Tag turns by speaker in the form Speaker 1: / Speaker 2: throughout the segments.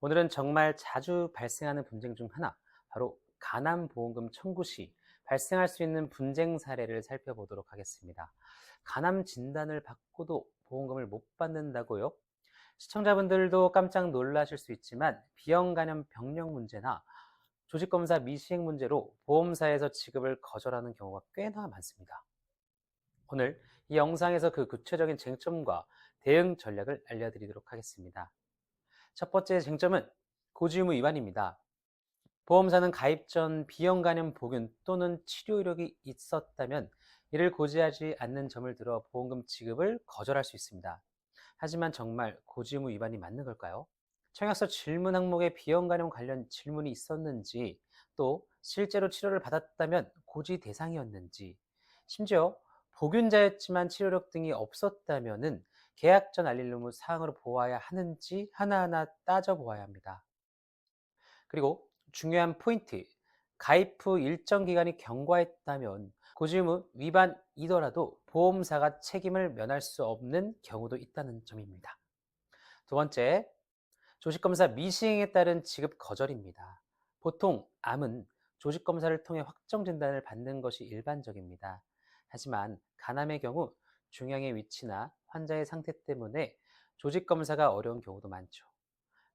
Speaker 1: 오늘은 정말 자주 발생하는 분쟁 중 하나, 바로 가남보험금 청구 시 발생할 수 있는 분쟁 사례를 살펴보도록 하겠습니다. 가남 진단을 받고도 보험금을 못 받는다고요? 시청자분들도 깜짝 놀라실 수 있지만 비형 간염 병력 문제나 조직검사 미시행 문제로 보험사에서 지급을 거절하는 경우가 꽤나 많습니다. 오늘 이 영상에서 그 구체적인 쟁점과 대응 전략을 알려드리도록 하겠습니다. 첫 번째 쟁점은 고지 의무 위반입니다. 보험사는 가입 전 비형 간염 보균 또는 치료 이력이 있었다면 이를 고지하지 않는 점을 들어 보험금 지급을 거절할 수 있습니다. 하지만 정말 고지 의무 위반이 맞는 걸까요? 청약서 질문 항목에 비형 간염 관련 질문이 있었는지, 또 실제로 치료를 받았다면 고지 대상이었는지, 심지어 보균자였지만 치료력 등이 없었다면은 계약 전 알릴 의무 사항으로 보아야 하는지 하나하나 따져보아야 합니다. 그리고 중요한 포인트, 가입 후 일정 기간이 경과했다면 고지의무 위반이더라도 보험사가 책임을 면할 수 없는 경우도 있다는 점입니다. 두 번째, 조직검사 미시행에 따른 지급 거절입니다. 보통 암은 조직검사를 통해 확정 진단을 받는 것이 일반적입니다. 하지만 간암의 경우 중량의 위치나 환자의 상태 때문에 조직검사가 어려운 경우도 많죠.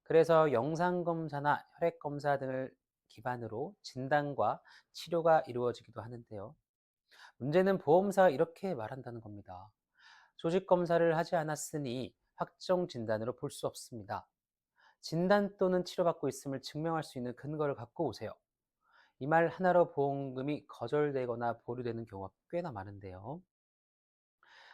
Speaker 1: 그래서 영상검사나 혈액검사 등을 기반으로 진단과 치료가 이루어지기도 하는데요. 문제는 보험사가 이렇게 말한다는 겁니다. 조직검사를 하지 않았으니 확정 진단으로 볼 수 없습니다. 진단 또는 치료받고 있음을 증명할 수 있는 근거를 갖고 오세요. 이 말 하나로 보험금이 거절되거나 보류되는 경우가 꽤나 많은데요.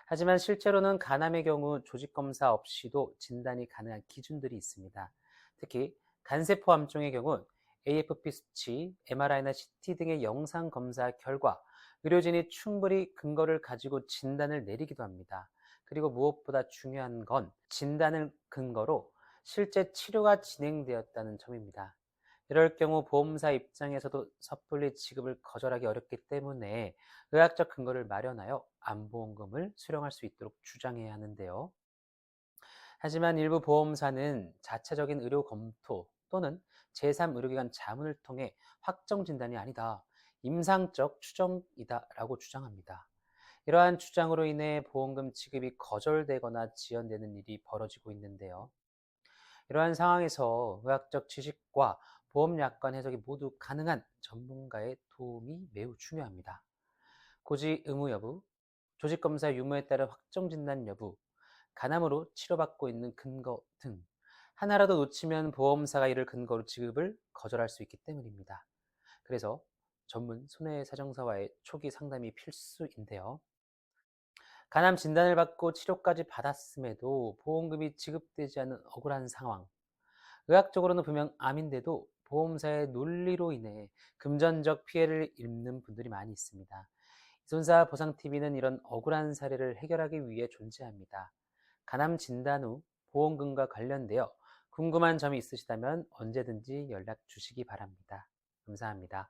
Speaker 1: 하지만 실제로는 간암의 경우 조직검사 없이도 진단이 가능한 기준들이 있습니다. 특히 간세포 암종의 경우 AFP 수치, MRI나 CT 등의 영상 검사 결과 의료진이 충분히 근거를 가지고 진단을 내리기도 합니다. 그리고 무엇보다 중요한 건 진단을 근거로 실제 치료가 진행되었다는 점입니다. 이럴 경우 보험사 입장에서도 섣불리 지급을 거절하기 어렵기 때문에 의학적 근거를 마련하여 암보험금을 수령할 수 있도록 주장해야 하는데요. 하지만 일부 보험사는 자체적인 의료 검토 또는 제3의료기관 자문을 통해 확정 진단이 아니다, 임상적 추정이다 라고 주장합니다. 이러한 주장으로 인해 보험금 지급이 거절되거나 지연되는 일이 벌어지고 있는데요. 이러한 상황에서 의학적 지식과 보험약관 해석이 모두 가능한 전문가의 도움이 매우 중요합니다. 고지 의무 여부, 조직검사 유무에 따른 확정 진단 여부, 간암으로 치료받고 있는 근거 등 하나라도 놓치면 보험사가 이를 근거로 지급을 거절할 수 있기 때문입니다. 그래서 전문 손해사정사와의 초기 상담이 필수인데요. 간암 진단을 받고 치료까지 받았음에도 보험금이 지급되지 않는 억울한 상황, 의학적으로는 분명 암인데도 보험사의 논리로 인해 금전적 피해를 입는 분들이 많이 있습니다. 이손사 보상TV는 이런 억울한 사례를 해결하기 위해 존재합니다. 간암 진단 후 보험금과 관련되어 궁금한 점이 있으시다면 언제든지 연락 주시기 바랍니다. 감사합니다.